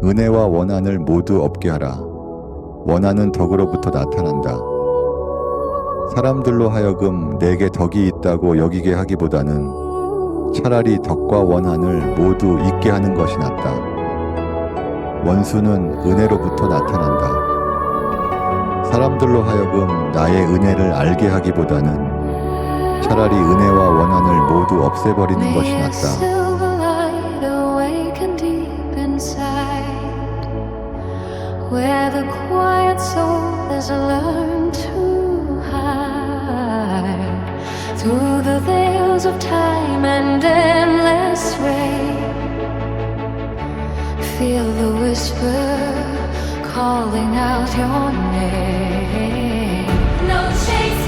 은혜와 원한을 모두 없게 하라. 원한은 덕으로부터 나타난다. 사람들로 하여금 내게 덕이 있다고 여기게 하기보다는 차라리 덕과 원한을 모두 잊게 하는 것이 낫다. 원수는 은혜로부터 나타난다. 사람들로 하여금 나의 은혜를 알게 하기보다는 차라리 은혜와 원한을 모두 없애버리는 것이 낫다. Where the quiet soul has learned to hide through the veils of time and endless rain. Feel the whisper calling out your name. No chase.